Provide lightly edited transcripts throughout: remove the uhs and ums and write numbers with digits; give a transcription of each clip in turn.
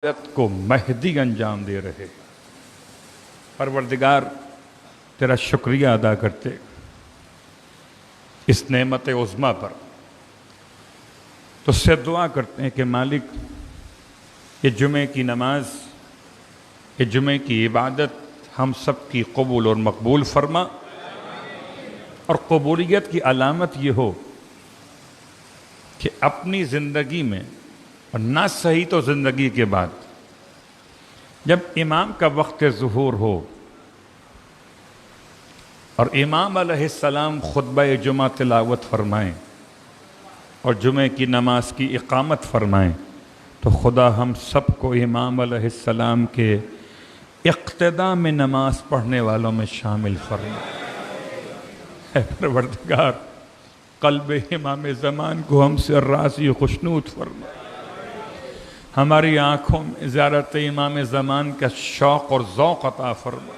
کو مہدی انجام دے رہے۔ پروردگار تیرا شکریہ ادا کرتے اس نعمت عظمیٰ پر، تو اس سے دعا کرتے ہیں کہ مالک یہ جمعے کی نماز، یہ جمعے کی عبادت ہم سب کی قبول اور مقبول فرما، اور قبولیت کی علامت یہ ہو کہ اپنی زندگی میں، اور نہ صحیح تو زندگی کے بعد، جب امام کا وقت ظہور ہو اور امام علیہ السلام خطبہ جمعہ تلاوت فرمائیں اور جمعے کی نماز کی اقامت فرمائیں، تو خدا ہم سب کو امام علیہ السلام کے اقتداء میں نماز پڑھنے والوں میں شامل فرمائے۔ اے پروردگار، قلب امام زمان کو ہم سے راضی و خوشنود فرما، ہماری آنکھوں میں زیارت امام زمان کا شوق اور ذوق عطا فرما۔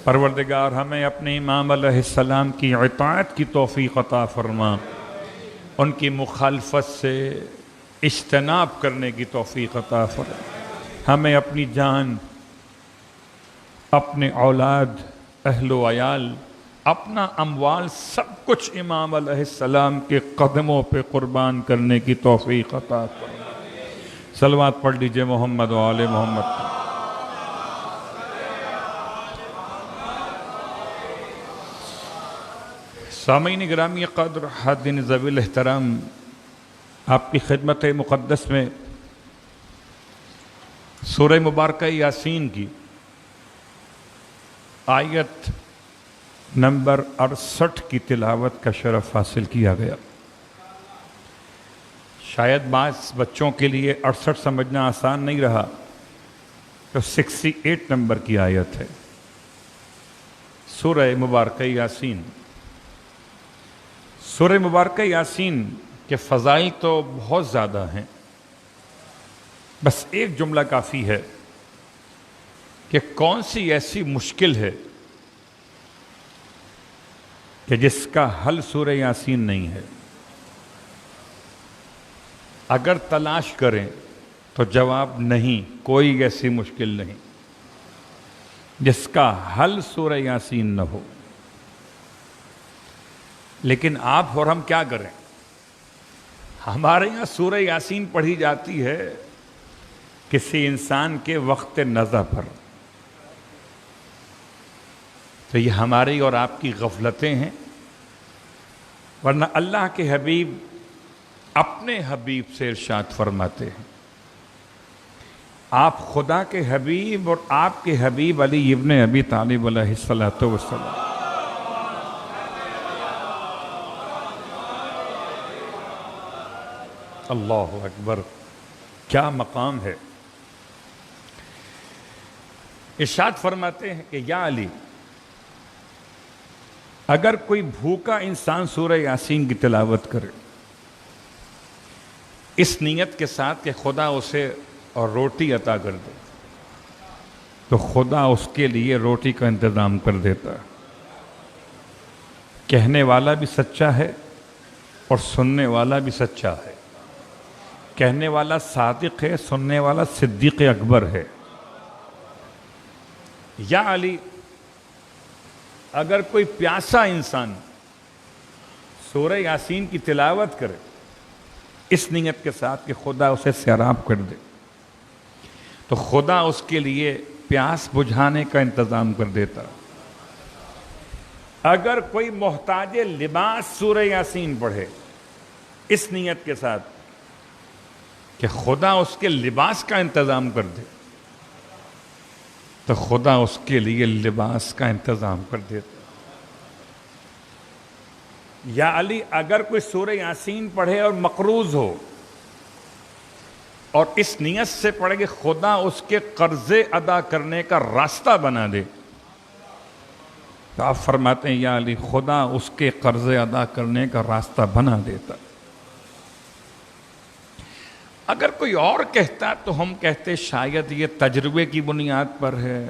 پروردگار ہمیں اپنے امام علیہ السلام کی اطاعت کی توفیق عطا فرما، ان کی مخالفت سے اجتناب کرنے کی توفیق عطا فرما۔ ہمیں اپنی جان، اپنے اولاد، اہل و عیال، اپنا اموال، سب کچھ امام علیہ السلام کے قدموں پہ قربان کرنے کی توفیق عطا فرما۔ صلوات پڑھ لیجئے محمد و آل محمد۔ سامعین گرامی قدر، حاضرین ذوی الاحترام، آپ کی خدمت مقدس میں سورہ مبارکہ یاسین کی آیت نمبر 68 کی تلاوت کا شرف حاصل کیا گیا۔ شاید بعض بچوں کے لیے 68 سمجھنا آسان نہیں رہا، تو 68 نمبر کی آیت ہے سورہ مبارکہ یاسین۔ سورہ مبارکہ یاسین کے فضائل تو بہت زیادہ ہیں، بس ایک جملہ کافی ہے کہ کون سی ایسی مشکل ہے کہ جس کا حل سورہ یاسین نہیں ہے۔ اگر تلاش کریں تو جواب نہیں، کوئی ایسی مشکل نہیں جس کا حل سورہ یاسین نہ ہو۔ لیکن آپ اور ہم کیا کریں؟ ہمارے یہاں سورہ یاسین پڑھی جاتی ہے کسی انسان کے وقت نزع پر، تو یہ ہماری اور آپ کی غفلتیں ہیں، ورنہ اللہ کے حبیب اپنے حبیب سے ارشاد فرماتے ہیں، آپ خدا کے حبیب اور آپ کے حبیب علی ابن ابی طالب علیہ السلام، اللہ اکبر، کیا مقام ہے۔ ارشاد فرماتے ہیں کہ یا علی، اگر کوئی بھوکا انسان سورہ یاسین کی تلاوت کرے اس نیت کے ساتھ کہ خدا اسے اور روٹی عطا کر دے، تو خدا اس کے لیے روٹی کا انتظام کر دیتا ہے۔ کہنے والا بھی سچا ہے اور سننے والا بھی سچا ہے، کہنے والا صادق ہے، سننے والا صدیق اکبر ہے۔ یا علی، اگر کوئی پیاسا انسان سورہ یاسین کی تلاوت کرے اس نیت کے ساتھ کہ خدا اسے سیراب کر دے، تو خدا اس کے لیے پیاس بجھانے کا انتظام کر دیتا۔ اگر کوئی محتاج لباس سورہ یاسین پڑھے اس نیت کے ساتھ کہ خدا اس کے لباس کا انتظام کر دے، تو خدا اس کے لیے لباس کا انتظام کر دیتا۔ یا علی، اگر کوئی سورہ یاسین پڑھے اور مقروض ہو اور اس نیت سے پڑھے کہ خدا اس کے قرضے ادا کرنے کا راستہ بنا دے، تو آپ فرماتے ہیں یا علی، خدا اس کے قرضے ادا کرنے کا راستہ بنا دیتا۔ اگر کوئی اور کہتا تو ہم کہتے شاید یہ تجربے کی بنیاد پر ہے،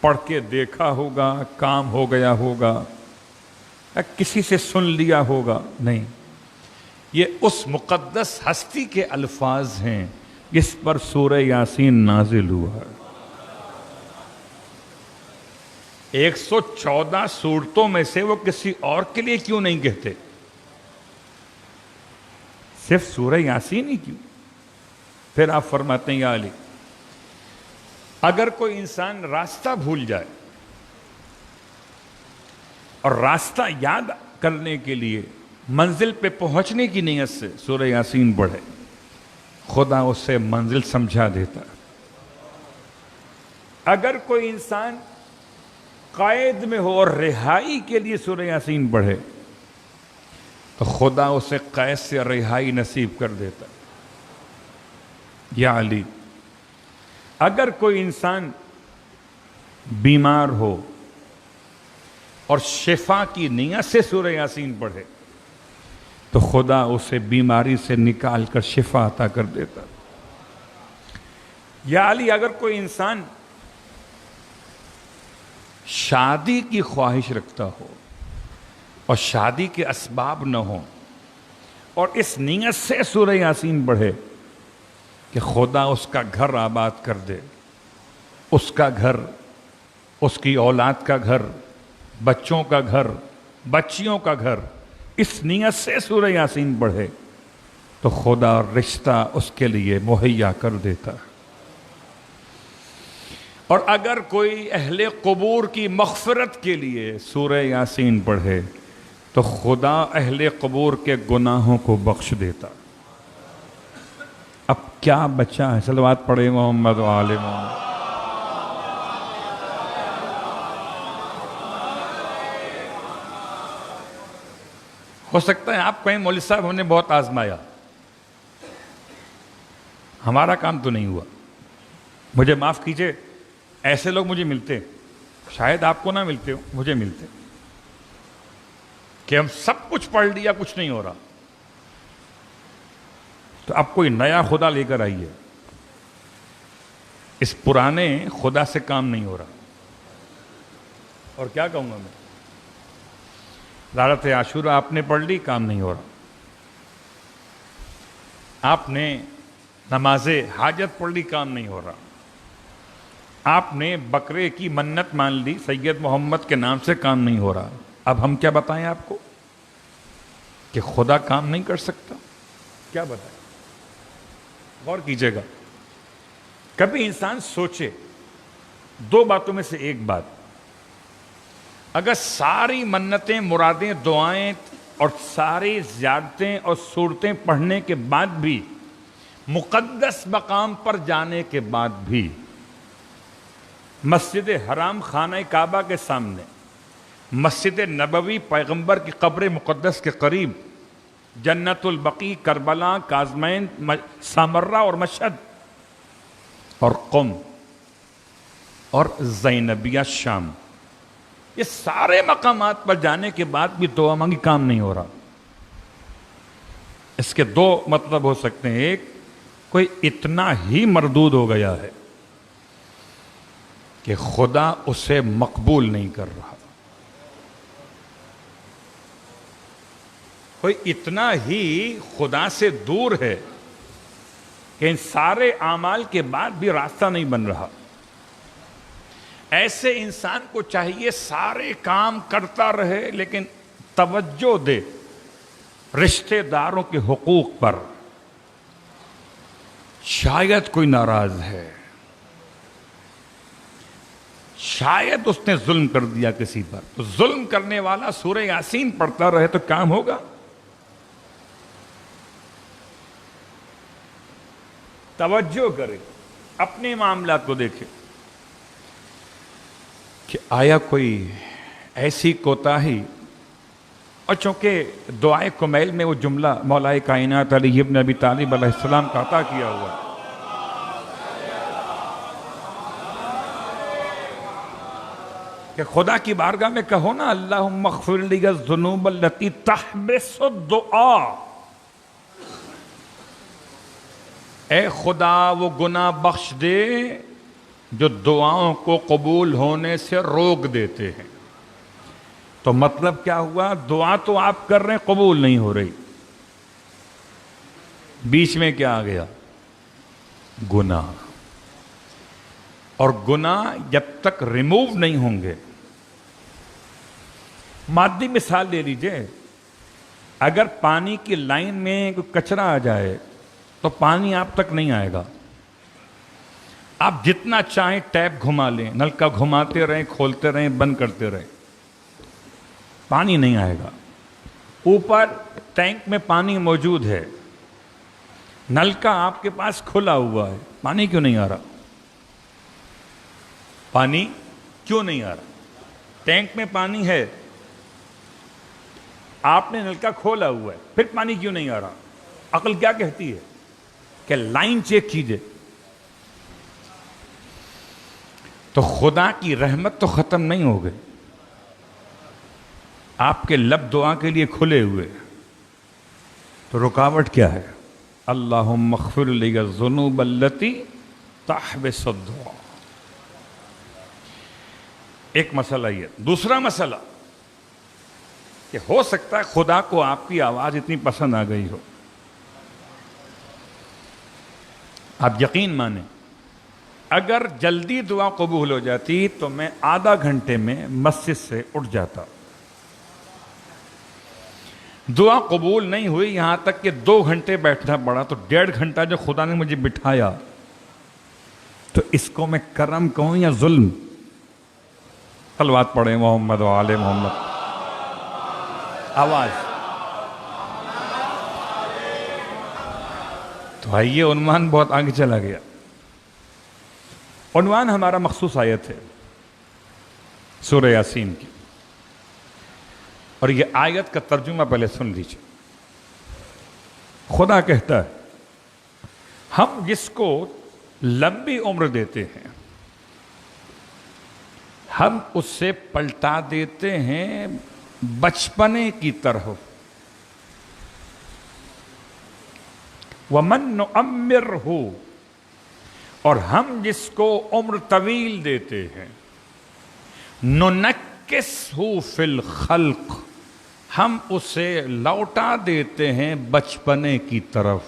پڑھ کے دیکھا ہوگا، کام ہو گیا ہوگا، یا کسی سے سن لیا ہوگا۔ نہیں، یہ اس مقدس ہستی کے الفاظ ہیں اس پر سورہ یاسین نازل ہوا ہے۔ 114 صورتوں میں سے وہ کسی اور کے لیے کیوں نہیں کہتے؟ صرف سورہ یاسین ہی کیوں؟ پھر آپ فرماتے ہیں یا علی، اگر کوئی انسان راستہ بھول جائے اور راستہ یاد کرنے کے لیے منزل پہ پہنچنے کی نیت سے سورہ یاسین پڑھے، خدا اسے منزل سمجھا دیتا ہے۔ اگر کوئی انسان قید میں ہو اور رہائی کے لیے سورہ یاسین پڑھے تو خدا اسے قید سے رہائی نصیب کر دیتا ہے۔ یا علی، اگر کوئی انسان بیمار ہو اور شفا کی نیت سے سورہ یاسین پڑھے تو خدا اسے بیماری سے نکال کر شفا عطا کر دیتا۔ یا علی، اگر کوئی انسان شادی کی خواہش رکھتا ہو اور شادی کے اسباب نہ ہوں اور اس نیت سے سورہ یاسین پڑھے کہ خدا اس کا گھر آباد کر دے، اس کا گھر، اس کی اولاد کا گھر، بچوں کا گھر، بچیوں کا گھر، اس نیت سے سورہ یاسین پڑھے تو خدا رشتہ اس کے لیے مہیا کر دیتا ہے۔ اور اگر کوئی اہل قبور کی مغفرت کے لیے سورہ یاسین پڑھے تو خدا اہل قبور کے گناہوں کو بخش دیتا۔ اب کیا بچا ہے؟ صلوات پڑھے محمد و آل محمد۔ ہو سکتا ہے آپ کہیں مولوی صاحب ہم نے بہت آزمایا، ہمارا کام تو نہیں ہوا۔ مجھے معاف کیجئے، ایسے لوگ مجھے ملتے، شاید آپ کو نہ ملتے ہو، مجھے ملتے، کہ ہم سب کچھ پڑھ لیا، کچھ نہیں ہو رہا، تو اب کوئی نیا خدا لے کر آئیے، اس پرانے خدا سے کام نہیں ہو رہا۔ اور کیا کہوں گا میں؟ لالت عاشورہ آپ نے پڑھ لی، کام نہیں ہو رہا۔ آپ نے نماز حاجت پڑھ لی، کام نہیں ہو رہا۔ آپ نے بکرے کی منت مان لی سید محمد کے نام سے، کام نہیں ہو رہا۔ اب ہم کیا بتائیں آپ کو کہ خدا کام نہیں کر سکتا؟ کیا بتائیں؟ غور کیجئے گا، کبھی انسان سوچے دو باتوں میں سے ایک بات، اگر ساری منتیں، مرادیں، دعائیں اور ساری زیارتیں اور صورتیں پڑھنے کے بعد بھی، مقدس مقام پر جانے کے بعد بھی، مسجد حرام خانہ کعبہ کے سامنے، مسجد نبوی پیغمبر کی قبر مقدس کے قریب، جنت البقیع، کربلا، کاظمین، سامرہ اور مشہد اور قم اور زینبیہ شام، یہ سارے مقامات پر جانے کے بعد بھی دعا مانگی، کام نہیں ہو رہا۔ اس کے دو مطلب ہو سکتے ہیں، ایک، کوئی اتنا ہی مردود ہو گیا ہے کہ خدا اسے مقبول نہیں کر رہا، کوئی اتنا ہی خدا سے دور ہے کہ ان سارے اعمال کے بعد بھی راستہ نہیں بن رہا۔ ایسے انسان کو چاہیے سارے کام کرتا رہے لیکن توجہ دے رشتہ داروں کے حقوق پر۔ شاید کوئی ناراض ہے، شاید اس نے ظلم کر دیا کسی پر، تو ظلم کرنے والا سورہ یاسین پڑھتا رہے تو کام ہوگا؟ توجہ کرے، اپنے معاملات کو دیکھے کہ آیا کوئی ایسی کوتاہی، اور چونکہ دعائے کمیل میں وہ جملہ مولا کائنات علی ابن ابی طالب علیہ السلام کا عطا کیا ہوا ہے کہ خدا کی بارگاہ میں کہو نا، اللہم اغفر لی الذنوب التی تحبس الدعاء، اے خدا وہ گناہ بخش دے جو دعاؤں کو قبول ہونے سے روک دیتے ہیں۔ تو مطلب کیا ہوا؟ دعا تو آپ کر رہے ہیں، قبول نہیں ہو رہی، بیچ میں کیا آ گیا؟ گناہ، اور گناہ جب تک ریموو نہیں ہوں گے، مادی مثال لے لیجئے، اگر پانی کی لائن میں کوئی کچرا آ جائے تو پانی آپ تک نہیں آئے گا. آپ جتنا چاہیں ٹیپ گھما لیں، نلکا گھماتے رہیں، کھولتے رہیں، بند کرتے رہیں، پانی نہیں آئے گا. اوپر ٹینک میں پانی موجود ہے، نلکا آپ کے پاس کھلا ہوا ہے، پانی کیوں نہیں آ رہا؟ پانی کیوں نہیں آ رہا؟ ٹینک میں پانی ہے، آپ نے نلکا کھولا ہوا ہے، پھر پانی کیوں نہیں آ رہا؟ عقل کیا کہتی ہے کہ لائن چیک کیجئے. تو خدا کی رحمت تو ختم نہیں ہو گئی، آپ کے لب دعا کے لیے کھلے ہوئے، تو رکاوٹ کیا ہے؟ اللہم اغفر لی الذنوب التی تحبس الدعاء. ایک مسئلہ یہ. دوسرا مسئلہ کہ ہو سکتا ہے خدا کو آپ کی آواز اتنی پسند آ گئی ہو، آپ یقین مانیں اگر جلدی دعا قبول ہو جاتی تو میں آدھا گھنٹے میں مسجد سے اٹھ جاتا. دعا قبول نہیں ہوئی، یہاں تک کہ 2 گھنٹے بیٹھنا پڑا، تو 1.5 گھنٹہ جو خدا نے مجھے بٹھایا، تو اس کو میں کرم کہوں یا ظلم؟ صلوات پڑھیں محمد و آل محمد. آواز تو آئیے، عنوان بہت آگے چلا گیا. عنوان ہمارا مخصوص آیت ہے سورہ یاسین کی، اور یہ آیت کا ترجمہ پہلے سن لیجیے. خدا کہتا ہے ہم جس کو لمبی عمر دیتے ہیں ہم اس سے پلٹا دیتے ہیں بچپنے کی طرح. وَمَن نُعَمِّرْهُ، اور ہم جس کو عمر طویل دیتے ہیں، نُنَكِّسْهُ فِي الْخَلْقِ، ہم اسے لوٹا دیتے ہیں بچپنے کی طرف.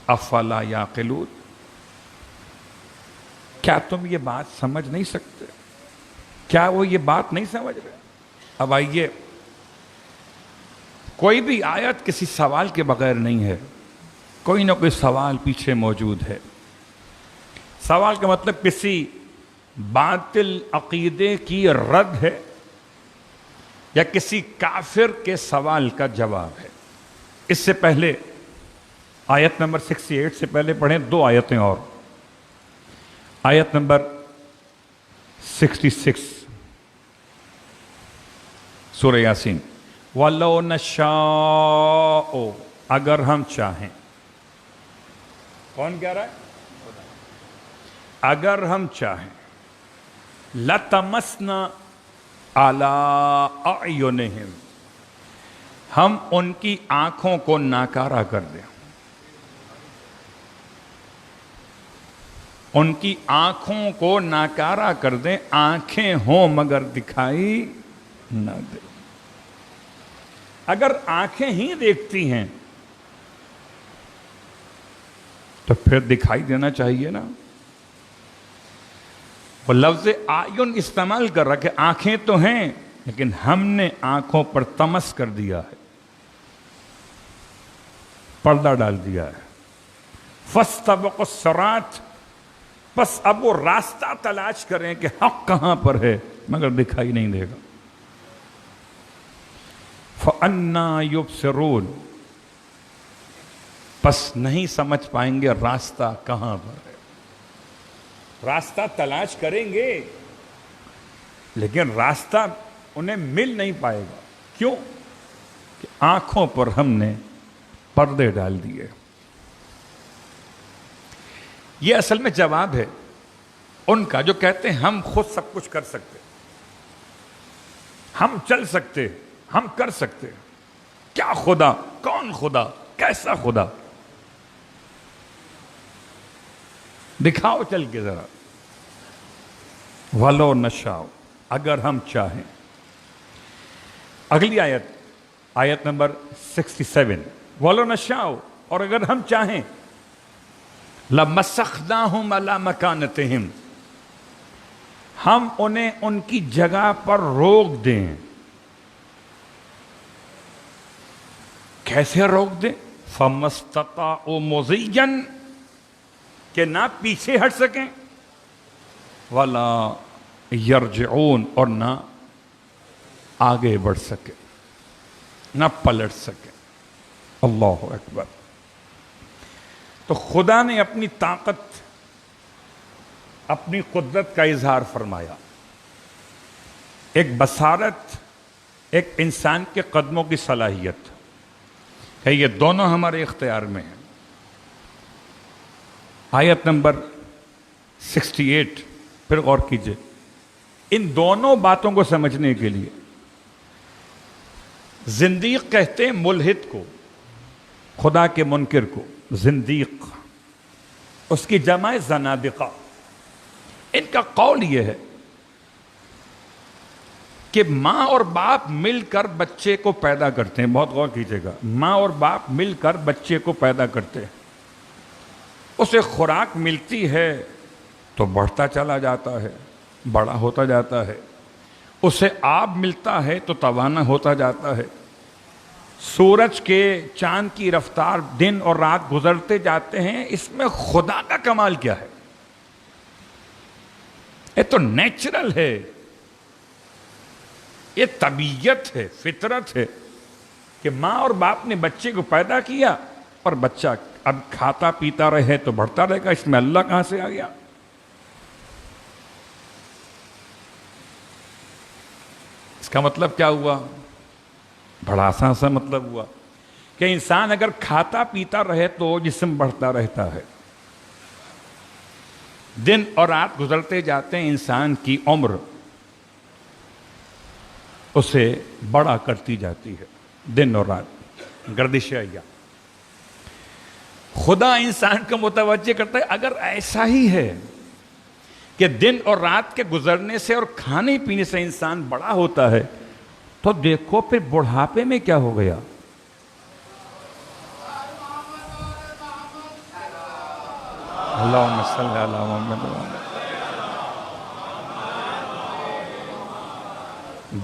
افلا یعقلون، کیا تم یہ بات سمجھ نہیں سکتے؟ کیا وہ یہ بات نہیں سمجھ رہے؟ اب آئیے، کوئی بھی آیت کسی سوال کے بغیر نہیں ہے، کوئی نہ کوئی سوال پیچھے موجود ہے. سوال کا مطلب کسی باطل عقیدے کی رد ہے یا کسی کافر کے سوال کا جواب ہے. اس سے پہلے آیت نمبر 68 سے پہلے پڑھیں 2 آیتیں اور. آیت نمبر 66 سورہ یاسین. وَلَوْ نَشَاءُ، اگر ہم چاہیں. کون کہہ رہا ہے؟ اگر ہم چاہیں. لَتَمَسْنَا عَلَىٰ أَعْيُنِهِمْ، ہم ان کی آنکھوں کو ناکارہ کر دیں. ان کی آنکھوں کو ناکارہ کر دیں، آنکھیں ہوں مگر دکھائی نہ دیں. اگر آنکھیں ہی دیکھتی ہیں تو پھر دکھائی دینا چاہیے نا. وہ لفظ آیون استعمال کر رہا کہ آنکھیں تو ہیں لیکن ہم نے آنکھوں پر طمس کر دیا ہے، پردہ ڈال دیا ہے. فَاسْتَبِقُوا الصِّرَاطَ، بس اب وہ راستہ تلاش کریں کہ حق کہاں پر ہے مگر دکھائی نہیں دے گا. فَأَنَّا يُبْصِرُونَ، پس نہیں سمجھ پائیں گے راستہ کہاں پر ہے. راستہ تلاش کریں گے لیکن راستہ انہیں مل نہیں پائے گا. کیوں؟ کہ آنکھوں پر ہم نے پردے ڈال دیے. یہ اصل میں جواب ہے ان کا جو کہتے ہیں ہم خود سب کچھ کر سکتے، ہم چل سکتے، ہم کر سکتے. کیا خدا؟ کون خدا؟ کیسا خدا؟ دکھاؤ چل کے ذرا. وَلَوْ نَشَاءُ، اگر ہم چاہیں. اگلی آیت، آیت نمبر 67. وَلَوْ نَشَاءُ، اور اگر ہم چاہیں. لَمَسَخْنَاهُمْ عَلَى مَكَانَتِهِمْ، ہم انہیں ان کی جگہ پر روک دیں. کیسے روک دیں؟ فَمَسْتَطَاعُوا مُضِيًّا، کہ نہ پیچھے ہٹ سکیں، وَلَا يَرْجِعُونَ، اور نہ آگے بڑھ سکیں، نہ پلٹ سکیں. اللہ اکبر. تو خدا نے اپنی طاقت، اپنی قدرت کا اظہار فرمایا. ایک بصارت، ایک انسان کے قدموں کی صلاحیت ہے، یہ دونوں ہمارے اختیار میں ہیں. آیت نمبر 68 پھر غور کیجئے. ان دونوں باتوں کو سمجھنے کے لیے زندیق کہتے ہیں ملحد کو، خدا کے منکر کو زندیق، اس کی جمع زنادقہ. ان کا قول یہ ہے کہ ماں اور باپ مل کر بچے کو پیدا کرتے ہیں. بہت غور کیجئے گا، ماں اور باپ مل کر بچے کو پیدا کرتے ہیں. اسے خوراک ملتی ہے تو بڑھتا چلا جاتا ہے، بڑا ہوتا جاتا ہے. اسے آب ملتا ہے تو توانا ہوتا جاتا ہے. سورج کے چاند کی رفتار دن اور رات گزرتے جاتے ہیں. اس میں خدا کا کمال کیا ہے؟ یہ تو نیچرل ہے، یہ طبیعت ہے، فطرت ہے کہ ماں اور باپ نے بچے کو پیدا کیا اور بچہ اب کھاتا پیتا رہے تو بڑھتا رہے گا. اس میں اللہ کہاں سے آ گیا؟ اس کا مطلب کیا ہوا؟ بڑا آسان سا مطلب ہوا کہ انسان اگر کھاتا پیتا رہے تو جسم بڑھتا رہتا ہے. دن اور رات گزرتے جاتے ہیں، انسان کی عمر اسے بڑا کرتی جاتی ہے. دن اور رات گردش ایام. خدا انسان کو متوجہ کرتا ہے اگر ایسا ہی ہے کہ دن اور رات کے گزرنے سے اور کھانے پینے سے انسان بڑا ہوتا ہے تو دیکھو پھر بڑھاپے میں کیا ہو گیا. اللہم صلی علی محمد.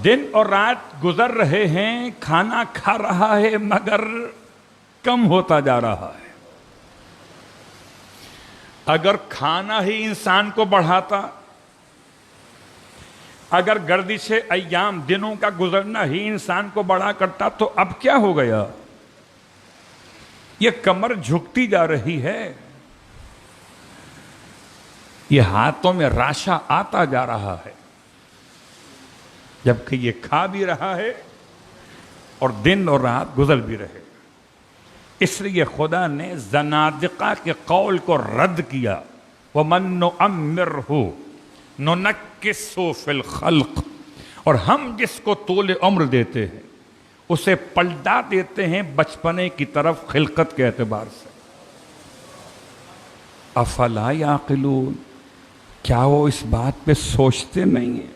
دن اور رات گزر رہے ہیں، کھانا کھا رہا ہے مگر کم ہوتا جا رہا ہے. اگر کھانا ہی انسان کو بڑھاتا، اگر گردش ایام دنوں کا گزرنا ہی انسان کو بڑا کرتا تو اب کیا ہو گیا؟ یہ کمر جھکتی جا رہی ہے، یہ ہاتھوں میں راشا آتا جا رہا ہے، جبکہ یہ کھا بھی رہا ہے اور دن اور رات گزر بھی رہے. اس لیے خدا نے زنادقہ کے قول کو رد کیا. وَمَن نُعَمِّرْهُ نُنَكِّسُهُ فِي الْخَلْقِ، اور ہم جس کو طول عمر دیتے ہیں اسے پلٹا دیتے ہیں بچپنے کی طرف خلقت کے اعتبار سے. افلا یعقلون، کیا وہ اس بات پہ سوچتے نہیں ہیں؟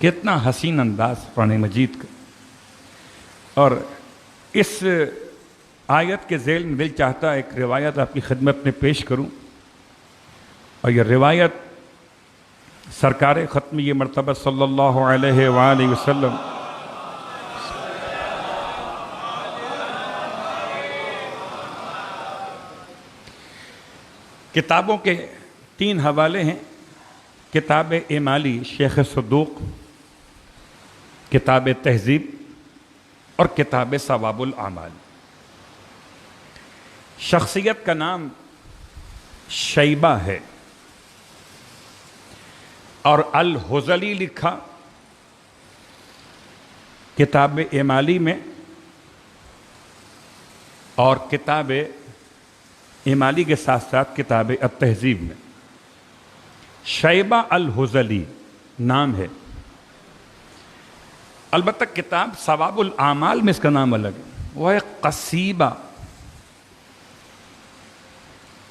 کتنا حسین انداز قرآن مجید کا. اور اس آیت کے ذیل میں دل چاہتا ہے ایک روایت آپ کی خدمت میں پیش کروں، اور یہ روایت سرکار ختم یہ مرتبہ صلی اللہ علیہ وآلہ وسلم کتابوں کے 3 حوالے ہیں. کتاب اعمالی شیخ صدوق، کتاب تہذیب اور کتاب ثواب الاعمال. شخصیت کا نام شیبہ ہے اور الحزلی لکھا کتاب اعمالی میں، اور کتاب اعمالی کے ساتھ ساتھ کتاب التہذیب میں. شیبہ الحزلی نام ہے. البتہ کتاب ثواب الاعمال میں اس کا نام الگ ہے، وہ ہے قصیبہ.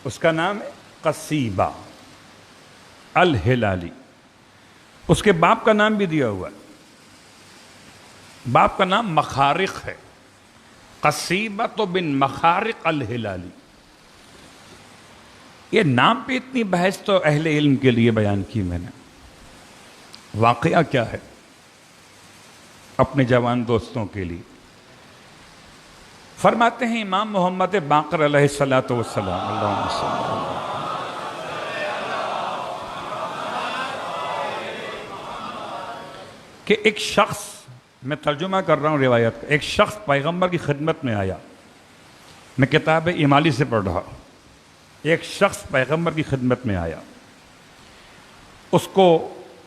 اس کا نام ہے قصیبہ الہلالی. اس کے باپ کا نام بھی دیا ہوا ہے، باپ کا نام مخارق ہے، قصیبہ بن مخارق الہلالی. یہ نام پہ اتنی بحث تو اہل علم کے لیے بیان کی میں نے. واقعہ کیا ہے اپنے جوان دوستوں کے لیے؟ فرماتے ہیں امام محمد باقر علیہ الصلوۃ والسلام اللہم صلی اللہ علیہ وسلم کہ ایک شخص، میں ترجمہ کر رہا ہوں روایت کا، ایک شخص پیغمبر کی خدمت میں آیا. میں کتاب امالی سے پڑھ رہا. ایک شخص پیغمبر کی خدمت میں آیا، اس کو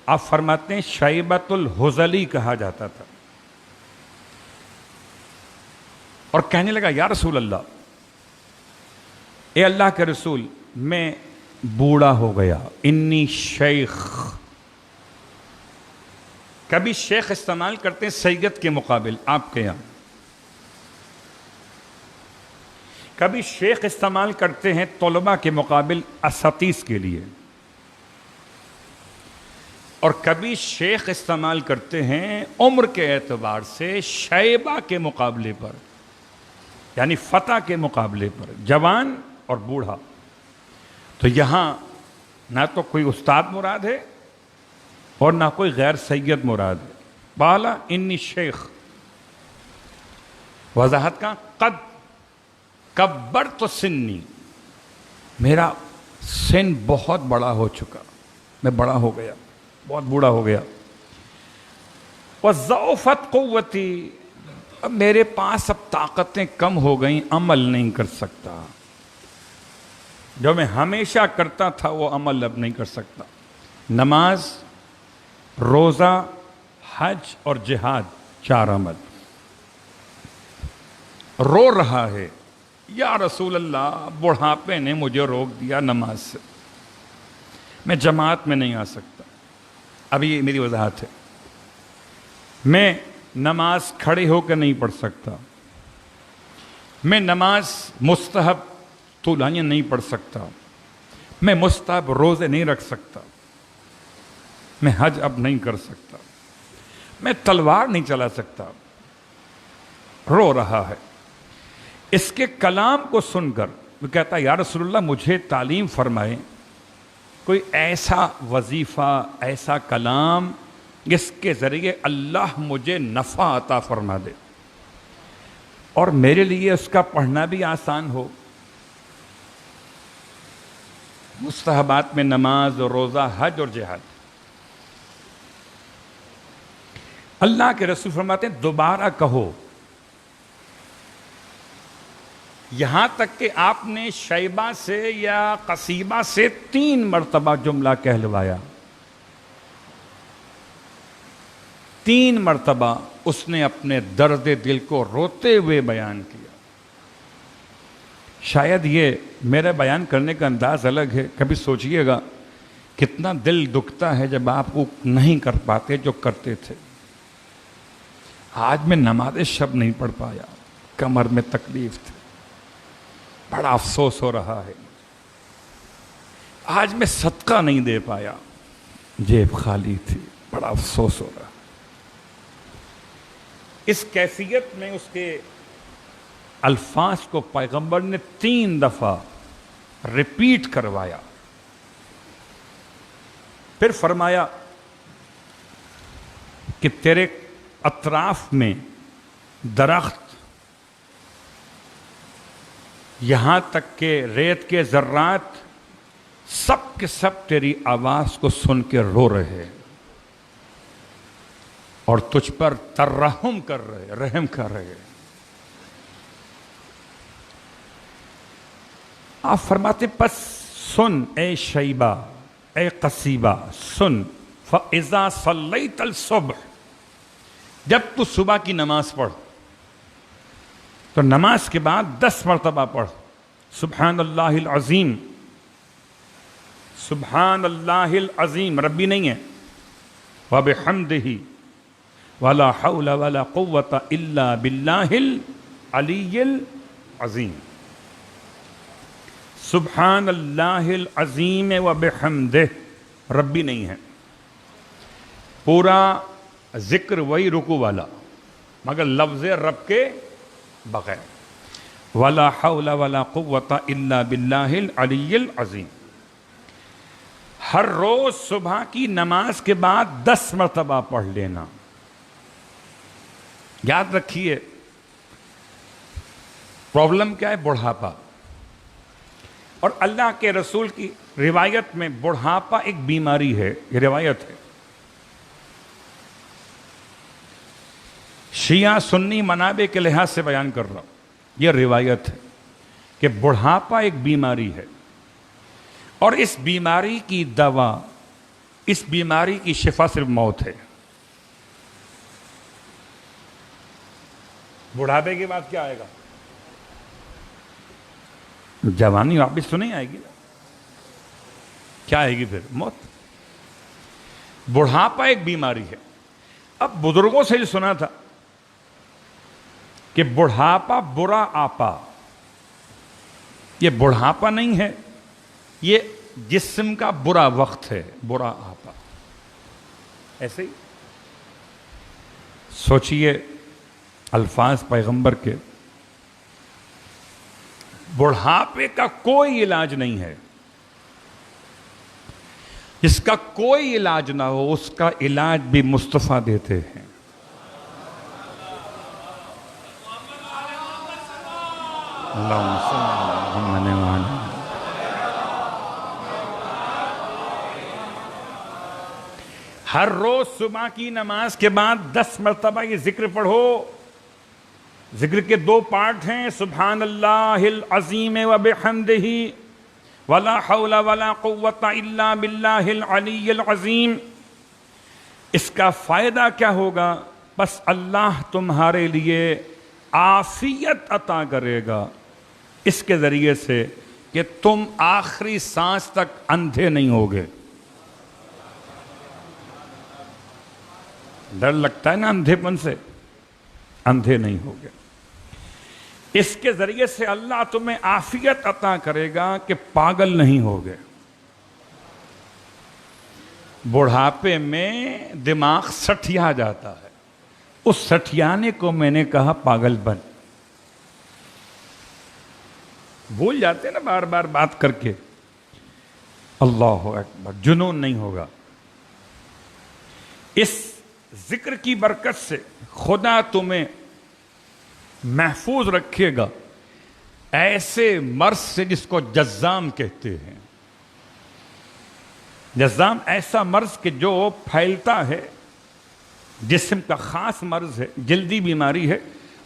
آپ فرماتے ہیں شیبۃ الحزلی کہا جاتا تھا، اور کہنے لگا یا رسول اللہ، اے اللہ کے رسول، میں بوڑھا ہو گیا، انی شیخ. کبھی شیخ استعمال کرتے ہیں سید کے مقابل آپ کے یہاں، کبھی شیخ استعمال کرتے ہیں طلباء کے مقابل اساتذ کے لیے، اور کبھی شیخ استعمال کرتے ہیں عمر کے اعتبار سے شیبہ کے مقابلے پر، یعنی فتح کے مقابلے پر، جوان اور بوڑھا. تو یہاں نہ تو کوئی استاد مراد ہے اور نہ کوئی غیر سید مراد ہے. بالا انی شیخ، وضاحت کا قد کبرت سنی، میرا سن بہت بڑا ہو چکا، میں بڑا ہو گیا، بہت بوڑھا ہو گیا. وضعفت قوتی، اب میرے پاس اب طاقتیں کم ہو گئیں، عمل نہیں کر سکتا، جو میں ہمیشہ کرتا تھا وہ عمل اب نہیں کر سکتا. نماز، روزہ، حج اور جہاد، 4 عمل. رو رہا ہے یا رسول اللہ، بڑھاپے نے مجھے روک دیا نماز سے، میں جماعت میں نہیں آ سکتا. ابھی یہ میری وضاحت ہے. میں نماز کھڑے ہو کے نہیں پڑھ سکتا، میں نماز مستحب طولانیہ نہیں پڑھ سکتا، میں مستحب روزے نہیں رکھ سکتا، میں حج اب نہیں کر سکتا، میں تلوار نہیں چلا سکتا. رو رہا ہے. اس کے کلام کو سن کر وہ کہتا ہے یا رسول اللہ، مجھے تعلیم فرمائے کوئی ایسا وظیفہ، ایسا کلام جس کے ذریعے اللہ مجھے نفع عطا فرما دے اور میرے لیے اس کا پڑھنا بھی آسان ہو. مستحبات میں نماز اور روزہ، حج اور جہاد. اللہ کے رسول فرماتے ہیں دوبارہ کہو. یہاں تک کہ آپ نے شیبہ سے یا قصیبہ سے 3 مرتبہ جملہ کہلوایا. 3 مرتبہ اس نے اپنے درد دل کو روتے ہوئے بیان کیا. شاید یہ میرا بیان کرنے کا انداز الگ ہے، کبھی سوچئے گا کتنا دل دکھتا ہے جب آپ کو نہیں کر پاتے جو کرتے تھے. آج میں نماز شب نہیں پڑھ پایا، کمر میں تکلیف تھی، بڑا افسوس ہو رہا ہے. آج میں صدقہ نہیں دے پایا، جیب خالی تھی، بڑا افسوس ہو رہا. اس کیفیت میں اس کے الفاظ کو پیغمبر نے 3 دفعہ ریپیٹ کروایا. پھر فرمایا کہ تیرے اطراف میں درخت، یہاں تک کہ ریت کے ذرات، سب کے سب تیری آواز کو سن کے رو رہے اور تجھ پر ترحم کر رہے، رحم کر رہے. آپ فرماتے پس سن اے شیبہ، اے قصیبہ، سن. فَإِذَا صَلَّيْتَ الصُّبْحَ، جب تو صبح کی نماز پڑھ تو نماز کے بعد 10 مرتبہ پڑھ سبحان اللہ العظیم. سبحان اللہ العظیم ربی نہیں ہے، وَبِحَمْدِهِ وَلَا حَوْلَ وَلَا قُوَّةَ إِلَّا بِاللَّهِ الْعَلِيِّ الْعَظِيمِ. سبحان اللہ العظیم وبحمدہ ربی نہیں ہے. پورا ذکر وہی رکوع والا، مگر لفظ رب کے بغیر. ولا حول ولا قوت الا باللہ العلی العظیم. ہر روز صبح کی نماز کے بعد 10 مرتبہ پڑھ لینا. یاد رکھیے پرابلم کیا ہے؟ بڑھاپا. اور اللہ کے رسول کی روایت میں بڑھاپا ایک بیماری ہے، یہ روایت ہے. شیعہ سنی منابع کے لحاظ سے بیان کر رہا ہوں، یہ روایت ہے کہ بڑھاپا ایک بیماری ہے، اور اس بیماری کی دوا، اس بیماری کی شفا صرف موت ہے. بڑھاپے کے بعد کیا آئے گا؟ جوانی واپس تو نہیں آئے گی نا. کیا آئے گی پھر؟ موت. بڑھاپا ایک بیماری ہے. اب بزرگوں سے جو سنا تھا کہ بڑھاپا برا آپا، یہ بڑھاپا نہیں ہے، یہ جسم کا برا وقت ہے، برا آپا. ایسے ہی سوچئے الفاظ پیغمبر کے، بڑھاپے کا کوئی علاج نہیں ہے. جس کا کوئی علاج نہ ہو اس کا علاج بھی مصطفیٰ دیتے ہیں. اللہم صل علی محمد وعلی. ہر روز صبح کی نماز کے بعد 10 مرتبہ یہ ذکر پڑھو. ذکر کے 2 پارٹ ہیں، سبحان اللہ العظیم و بحمدہ ولا حول ولا قوت الا باللہ العلی العظیم. اس کا فائدہ کیا ہوگا؟ بس اللہ تمہارے لیے عافیت عطا کرے گا اس کے ذریعے سے کہ تم آخری سانس تک اندھے نہیں ہوگے. ڈر لگتا ہے نا اندھے پن سے، اندھے نہیں ہوگے. اس کے ذریعے سے اللہ تمہیں عافیت عطا کرے گا کہ پاگل نہیں ہوگے. بڑھاپے میں دماغ سٹیا جاتا ہے، اس سٹیانے کو میں نے کہا پاگل بن. بھول جاتے ہیں نا بار بار بات کر کے. اللہ اکبر. جنون نہیں ہوگا. اس ذکر کی برکت سے خدا تمہیں محفوظ رکھے گا ایسے مرض سے جس کو جذام کہتے ہیں. جذام ایسا مرض کہ جو پھیلتا ہے، جسم کا خاص مرض ہے، جلدی بیماری ہے،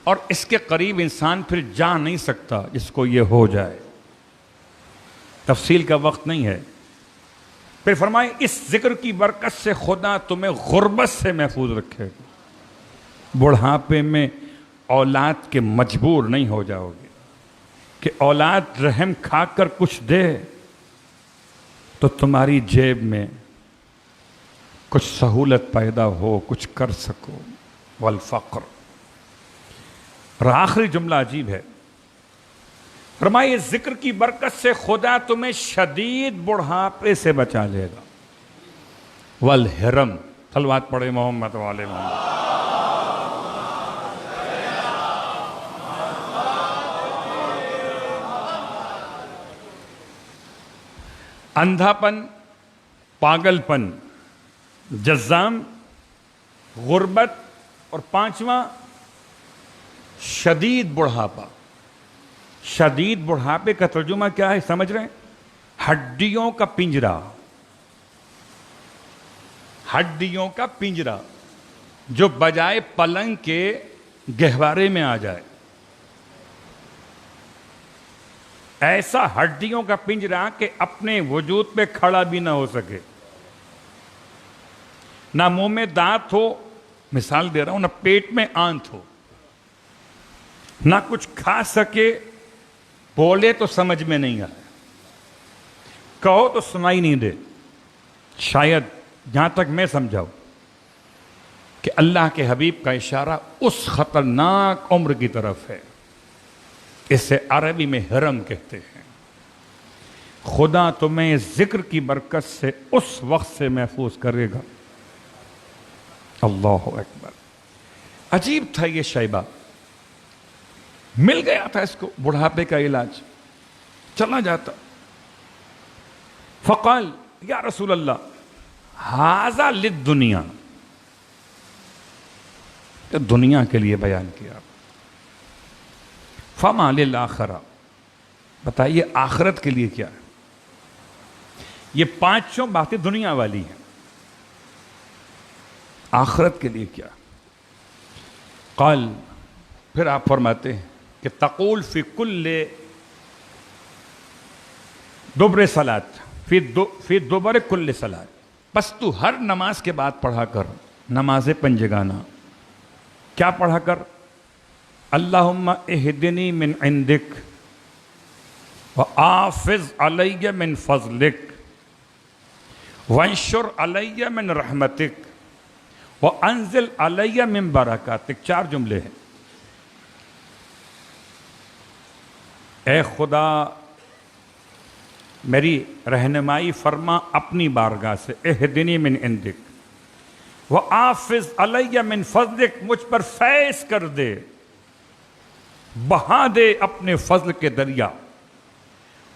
اور اس کے قریب انسان پھر جا نہیں سکتا جس کو یہ ہو جائے. تفصیل کا وقت نہیں ہے. پھر فرمائے اس ذکر کی برکت سے خدا تمہیں غربت سے محفوظ رکھے گا. بڑھاپے میں اولاد کے مجبور نہیں ہو جاؤ گے کہ اولاد رحم کھا کر کچھ دے تو تمہاری جیب میں کچھ سہولت پیدا ہو، کچھ کر سکو. والفقر. اور آخری جملہ عجیب ہے، فرمائے اس ذکر کی برکت سے خدا تمہیں شدید بڑھاپے سے بچا لے گا. والحرم. صلوات پڑھے محمد والے محمد. اندھا پن، پاگل پن، جذام، غربت، اور 5واں شدید بڑھاپا. شدید بڑھاپے کا ترجمہ کیا ہے سمجھ رہے ہیں؟ ہڈیوں کا پنجرا. ہڈیوں کا پنجرا جو بجائے پلنگ کے گہوارے میں آ جائے. ایسا ہڈیوں کا پنجرا کہ اپنے وجود پہ کھڑا بھی نہ ہو سکے، نہ منہ میں دانت ہو، مثال دے رہا ہوں، نہ پیٹ میں آنت ہو، نہ کچھ کھا سکے، بولے تو سمجھ میں نہیں آئے، کہو تو سنائی نہیں دے. شاید جہاں تک میں سمجھاؤں کہ اللہ کے حبیب کا اشارہ اس خطرناک عمر کی طرف ہے. اسے عربی میں حرم کہتے ہیں. خدا تمہیں ذکر کی برکت سے اس وقت سے محفوظ کرے گا. اللہ اکبر. عجیب تھا یہ شیبہ. مل گیا تھا اس کو بڑھاپے کا علاج، چلا جاتا. فقال یا رسول اللہ ھذا للدنیا، کہ دنیا کے لیے بیان کیا. فما للآخرہ، بتائیے آخرت کے لیے کیا ہے؟ یہ پانچوں باتیں دنیا والی ہیں، آخرت کے لیے کیا؟ قال، پھر آپ فرماتے ہیں کہ تقول فی کل دبر صلاۃ، فی دبر کل صلاۃ، بس تو ہر نماز کے بعد پڑھا کر نماز پنجگانہ. کیا پڑھا کر؟ اللہم اہدنی من عندک وآفز علی من فضلک وانشر علی من رحمتک وانزل علی من برکاتک. 4 جملے ہیں. اے خدا میری رہنمائی فرما اپنی بارگاہ سے، اہدنی من عندک وآفز علی من فضلک، مجھ پر فیض کر دے، بہا دے اپنے فضل کے دریا.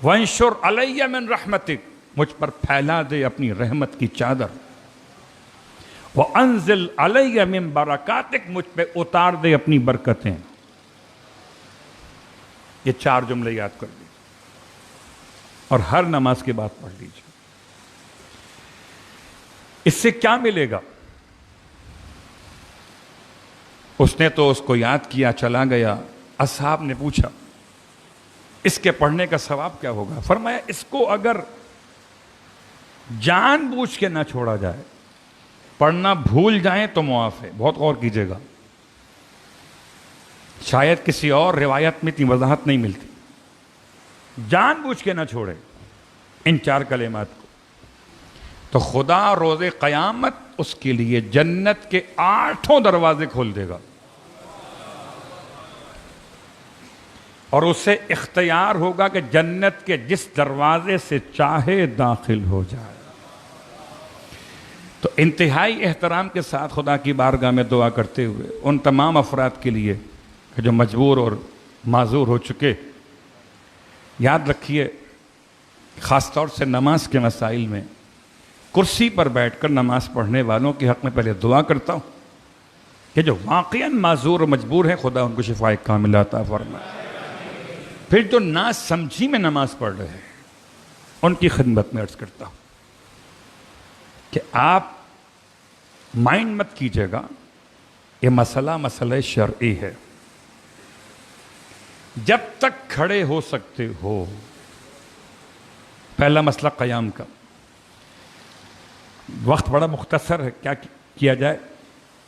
وانشر علی من رحمتک، مجھ پر پھیلا دے اپنی رحمت کی چادر. وانزل علی من برکاتک، مجھ پہ اتار دے اپنی برکتیں. یہ 4 جملے یاد کر لیجیے اور ہر نماز کے بعد پڑھ لیجیے. اس سے کیا ملے گا؟ اس نے تو اس کو یاد کیا، چلا گیا. اصحاب نے پوچھا اس کے پڑھنے کا ثواب کیا ہوگا؟ فرمایا اس کو اگر جان بوجھ کے نہ چھوڑا جائے، پڑھنا بھول جائیں تو معاف ہے. بہت غور کیجئے گا، شاید کسی اور روایت میں اتنی وضاحت نہیں ملتی. جان بوجھ کے نہ چھوڑے ان 4 کلمات کو، تو خدا روز قیامت اس کے لیے جنت کے 8 دروازے کھول دے گا، اور اسے اختیار ہوگا کہ جنت کے جس دروازے سے چاہے داخل ہو جائے. تو انتہائی احترام کے ساتھ خدا کی بارگاہ میں دعا کرتے ہوئے ان تمام افراد کے لیے کہ جو مجبور اور معذور ہو چکے، یاد رکھیے خاص طور سے نماز کے مسائل میں کرسی پر بیٹھ کر نماز پڑھنے والوں کے حق میں پہلے دعا کرتا ہوں کہ جو واقعاً معذور اور مجبور ہیں خدا ان کو شفاء کاملہ عطا فرمائے. پھر جو نا سمجھی میں نماز پڑھ رہے ہیں ان کی خدمت میں عرض کرتا ہوں کہ آپ مائنڈ مت کیجیے گا، یہ مسئلہ شرعی ہے. جب تک کھڑے ہو سکتے ہو، پہلا مسئلہ قیام کا. وقت بڑا مختصر ہے، کیا کیا جائے؟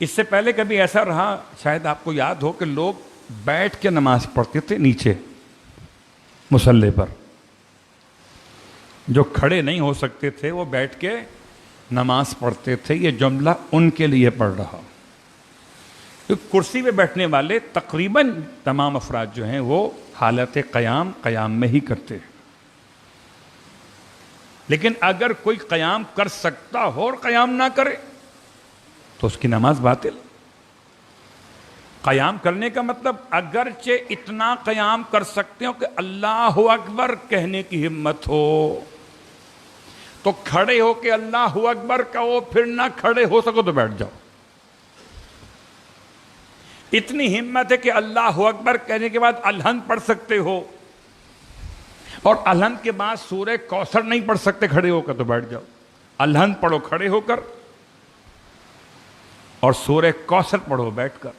اس سے پہلے کبھی ایسا رہا، شاید آپ کو یاد ہو، کہ لوگ بیٹھ کے نماز پڑھتے تھے نیچے مصلی پر. جو کھڑے نہیں ہو سکتے تھے وہ بیٹھ کے نماز پڑھتے تھے. یہ جملہ ان کے لیے پڑھ رہا. کرسی پہ بیٹھنے والے تقریباً تمام افراد جو ہیں وہ حالت قیام میں ہی کرتے ہیں. لیکن اگر کوئی قیام کر سکتا ہو اور قیام نہ کرے تو اس کی نماز باطل. قیام کرنے کا مطلب اگرچہ اتنا قیام کر سکتے ہو کہ اللہ اکبر کہنے کی ہمت ہو، تو کھڑے ہو کے اللہ اکبر کہو، پھر نہ کھڑے ہو سکو تو بیٹھ جاؤ. اتنی ہمت ہے کہ اللہ اکبر کہنے کے بعد الحمد پڑھ سکتے ہو، اور الحمد کے بعد سورہ کوثر نہیں پڑھ سکتے کھڑے ہو کر تو بیٹھ جاؤ. الحمد پڑھو کھڑے ہو کر، اور سورہ کوثر پڑھو بیٹھ کر.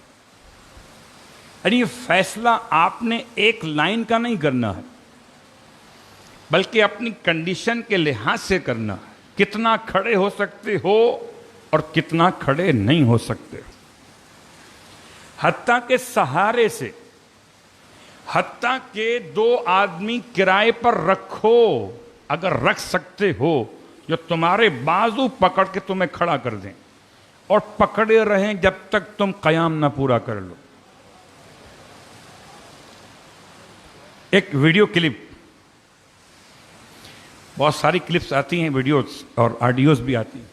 یعنی یہ فیصلہ آپ نے ایک لائن کا نہیں کرنا ہے، بلکہ اپنی کنڈیشن کے لحاظ سے کرنا ہے. کتنا کھڑے ہو سکتے ہو اور کتنا کھڑے نہیں ہو سکتے. حتیٰ کہ سہارے سے، حتیٰ کہ 2 آدمی کرائے پر رکھو، اگر رکھ سکتے ہو، جو تمہارے بازو پکڑ کے تمہیں کھڑا کر دیں اور پکڑے رہیں جب تک تم قیام نہ پورا کر لو. ایک ویڈیو کلپ، بہت ساری کلپس آتی ہیں، ویڈیوز اور آڈیوز بھی آتی ہیں.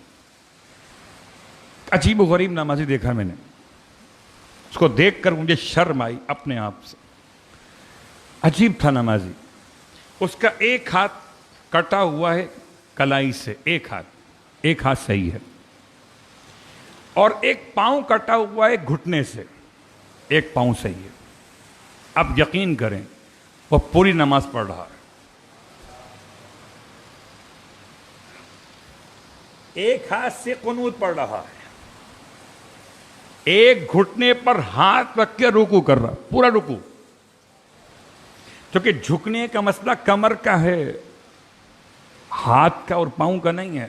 عجیب و غریب نمازی دیکھا میں نے، اس کو دیکھ کر مجھے شرم آئی اپنے آپ سے. عجیب تھا نمازی، اس کا ایک ہاتھ کٹا ہوا ہے کلائی سے، ایک ہاتھ صحیح ہے، اور ایک پاؤں کٹا ہوا ہے گھٹنے سے، ایک پاؤں صحیح ہے۔ اب یقین کریں وہ پوری نماز پڑھ رہا ہے، ایک ہاتھ سے قنوت پڑھ رہا ہے، ایک گھٹنے پر ہاتھ رکھ کے رکوع کر رہا، پورا رکوع، کیونکہ جھکنے کا مسئلہ کمر کا ہے، ہاتھ کا اور پاؤں کا نہیں ہے۔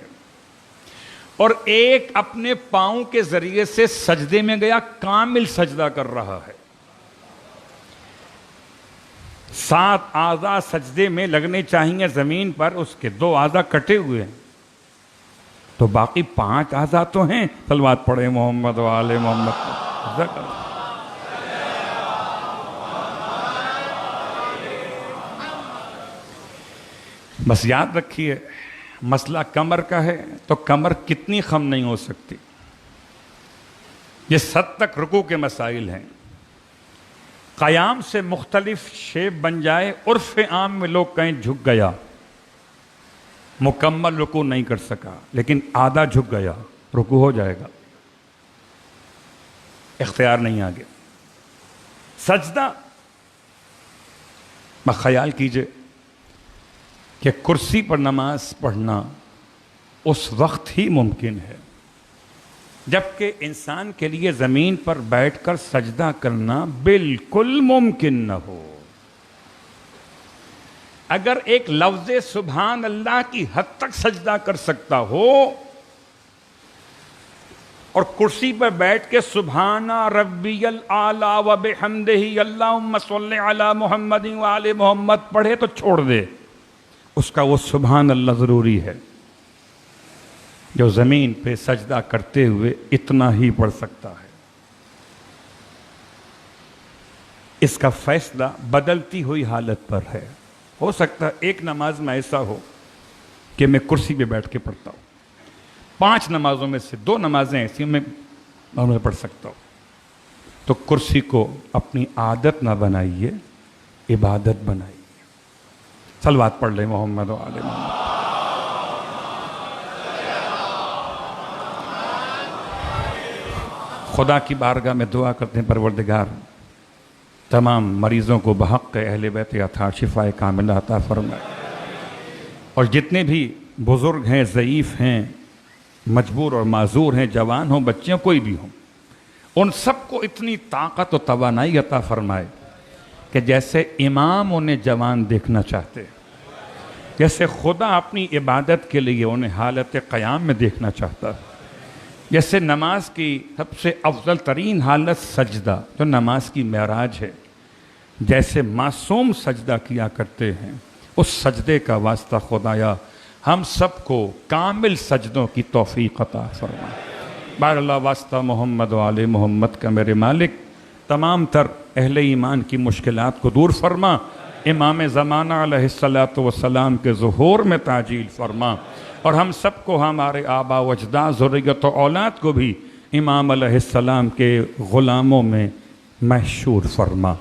اور ایک اپنے پاؤں کے ذریعے سے سجدے میں گیا، کامل سجدہ کر رہا ہے، 7 اعضاء سجدے میں لگنے چاہیے زمین پر، اس کے 2 اعضاء کٹے ہوئے ہیں، تو باقی 5 اعضاء تو ہیں۔ صلوات پڑھیں محمد و آل محمد۔ بس یاد رکھیے مسئلہ کمر کا ہے تو کمر کتنی خم نہیں ہو سکتی، یہ 7 تک رکوع کے مسائل ہیں۔ قیام سے مختلف شیپ بن جائے، عرف عام میں لوگ کہیں جھک گیا، مکمل رکوع نہیں کر سکا، لیکن آدھا جھک گیا، رکوع ہو جائے گا، اختیار نہیں آگے۔ سجدہ میں خیال کیجئے کہ کرسی پر نماز پڑھنا اس وقت ہی ممکن ہے جبکہ انسان کے لیے زمین پر بیٹھ کر سجدہ کرنا بالکل ممکن نہ ہو۔ اگر ایک لفظ سبحان اللہ کی حد تک سجدہ کر سکتا ہو اور کرسی پر بیٹھ کے سبحان ربی الاعلی و بحمدہ اللہم صلی علی محمد و آل محمد پڑھے تو چھوڑ دے، اس کا وہ سبحان اللہ ضروری ہے۔ جو زمین پہ سجدہ کرتے ہوئے اتنا ہی پڑھ سکتا ہے۔ اس کا فیصلہ بدلتی ہوئی حالت پر ہے۔ ہو سکتا ہے ایک نماز میں ایسا ہو کہ میں کرسی پہ بیٹھ کے پڑھتا ہوں، 5 نمازوں میں سے 2 نمازیں ایسی میں پڑھ سکتا ہوں، تو کرسی کو اپنی عادت نہ بنائیے، عبادت بنائیے۔ صلوات پڑھ لیں محمد و آل محمد۔ خدا کی بارگاہ میں دعا کرتے ہیں، پروردگار تمام مریضوں کو بحق اہل بیت اطہار شفائے کاملہ عطا فرمائے، اور جتنے بھی بزرگ ہیں، ضعیف ہیں، مجبور اور معذور ہیں، جوان ہوں، بچے ہوں، کوئی بھی ہوں، ان سب کو اتنی طاقت و توانائی عطا فرمائے کہ جیسے امام انہیں جوان دیکھنا چاہتے، جیسے خدا اپنی عبادت کے لیے انہیں حالت قیام میں دیکھنا چاہتا، جیسے نماز کی سب سے افضل ترین حالت سجدہ جو نماز کی معراج ہے، جیسے معصوم سجدہ کیا کرتے ہیں، اس سجدے کا واسطہ خدایا ہم سب کو کامل سجدوں کی توفیق عطا فرما۔ بار اللہ واسطہ محمد و آل محمد کا میرے مالک تمام تر اہل ایمان کی مشکلات کو دور فرما، امام زمانہ علیہ السلام کے ظہور میں تعجیل فرما، اور ہم سب کو، ہمارے آبا و اجداد، ذریت و اولاد کو بھی امام علیہ السلام کے غلاموں میں محشور فرما۔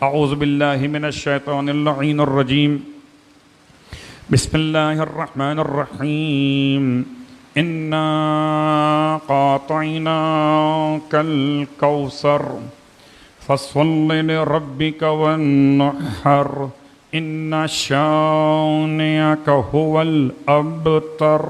اعوذ باللہ من الشیطان اللعین الرجیم، بسم اللہ الرحمن الرحیم، انا قاطعناک الکوثر فصل لربک وانحر ان شانئک هو الابتر۔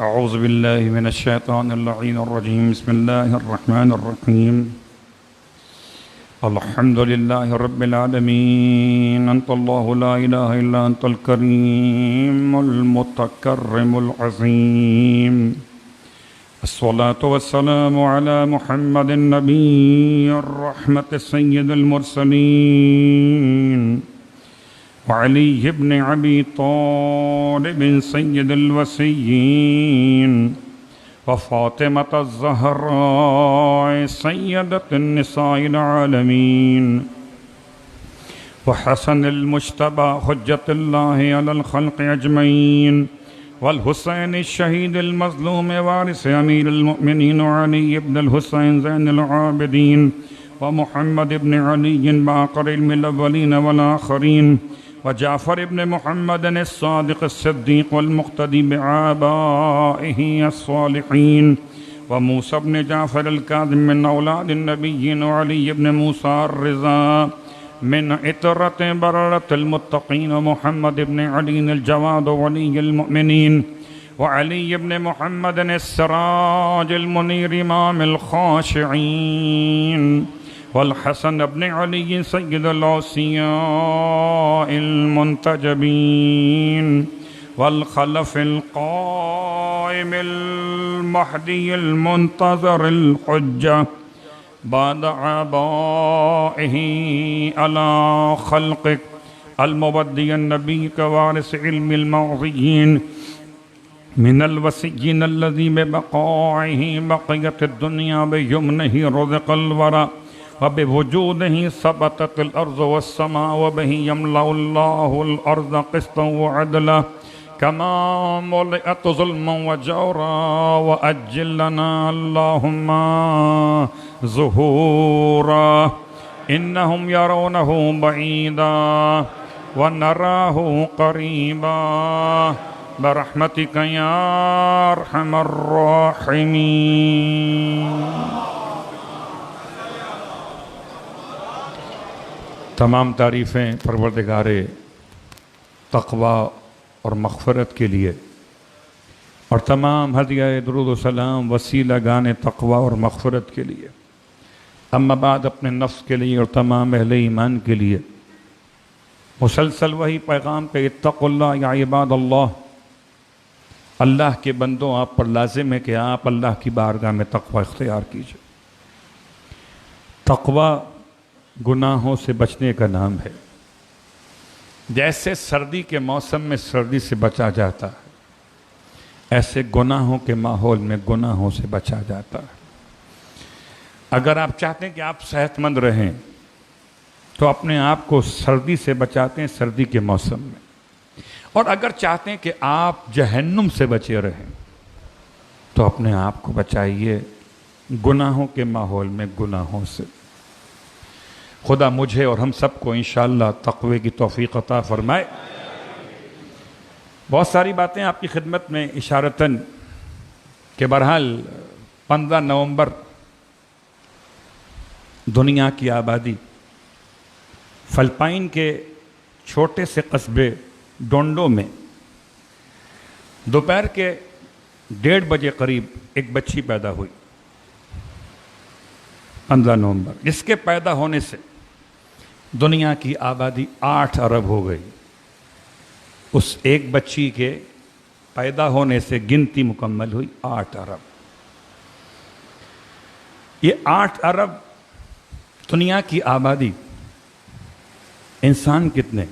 اعوذ باللہ من الشیطان اللعین الرجیم، بسم اللہ الرحمن الرحیم، الحمد للہ رب العالمین، انت اللہ لا الہ الا انت الکریم المتکرم العظیم، الصلاة والسلام على محمد النبي الرحمة سيد المرسلين وعلي بن أبي طالب سيد الوصيين وفاطمة الزهراء سيدة النساء العالمين وحسن المجتبى حجة الله على الخلق أجمعين والحسين الشهيد المظلوم وارث أمير المؤمنين علي بن الحسين زين العابدين ومحمد بن علي باقر علم الأولين والآخرين وجعفر بن محمد الصادق الصديق والمقتدي بآبائه الصالحين وموسى بن جعفر الكاظم من أولاد النبيين وعلي بن موسى الرضا من عترة بررة المتقين ومحمد بن علي الجواد ولي المؤمنين وعلي بن محمد السراج المنير إمام الخاشعين والحسن بن علي سيد الأوصياء المنتجبين والخلف القائم المهدي المنتظر الحجة بعد آبائه على خلقك المبدي النبي كوارث علم المعظيين من الوسيين الذي ببقائه بقيت الدنيا بيمنه رزق الورى وبوجوده ثبتت الأرض والسماء وبه يملأ الله الأرض قسطا وعدلا كما ملئت ظلما وجورا وأجل لنا اللهم ظهورا إنهم يرونه بعيدا ونراه قريبا برحمتك يا أرحم الراحمين. تمام تعریفیں پروردگار تقوی اور مغفرت کے لیے اور تمام ہدیہ درود و سلام وسیلہ گانے تقوی اور مغفرت کے لیے. اما بعد اپنے نفس کے لیے اور تمام اہل ایمان کے لیے مسلسل وہی پیغام کہ اتقوا اللہ یا عباد اللہ، اللہ کے بندوں آپ پر لازم ہے کہ آپ اللہ کی بارگاہ میں تقوی اختیار کیجئے. تقوی گناہوں سے بچنے کا نام ہے. جیسے سردی کے موسم میں سردی سے بچا جاتا ہے، ایسے گناہوں کے ماحول میں گناہوں سے بچا جاتا ہے. اگر آپ چاہتے ہیں کہ آپ صحت مند رہیں تو اپنے آپ کو سردی سے بچاتے ہیں سردی کے موسم میں، اور اگر چاہتے ہیں کہ آپ جہنم سے بچے رہیں تو اپنے آپ کو بچائیے گناہوں کے ماحول میں گناہوں سے. خدا مجھے اور ہم سب کو انشاءاللہ تقوی کی توفیق عطا فرمائے. بہت ساری باتیں آپ کی خدمت میں اشارتاً کہ بہرحال 15 نومبر دنیا کی آبادی فلپائن کے چھوٹے سے قصبے ڈونڈو میں دوپہر کے 1:30 بجے قریب ایک بچی پیدا ہوئی 15 نومبر، جس کے پیدا ہونے سے دنیا کی آبادی 8 ارب ہو گئی. اس ایک بچی کے پیدا ہونے سے گنتی مکمل ہوئی 8 ارب. یہ 8 ارب دنیا کی آبادی، انسان کتنے؟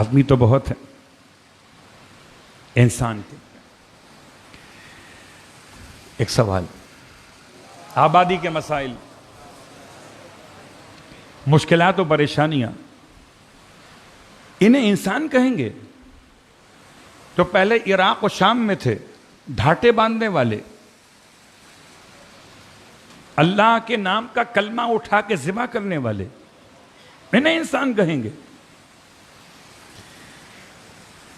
آدمی تو بہت ہیں، انسان کتنے؟ ایک سوال. آبادی کے مسائل، مشکلات و پریشانیاں، انہیں انسان کہیں گے؟ تو پہلے عراق و شام میں تھے ڈھاٹے باندھنے والے، اللہ کے نام کا کلمہ اٹھا کے ذبح کرنے والے، انہیں انسان کہیں گے؟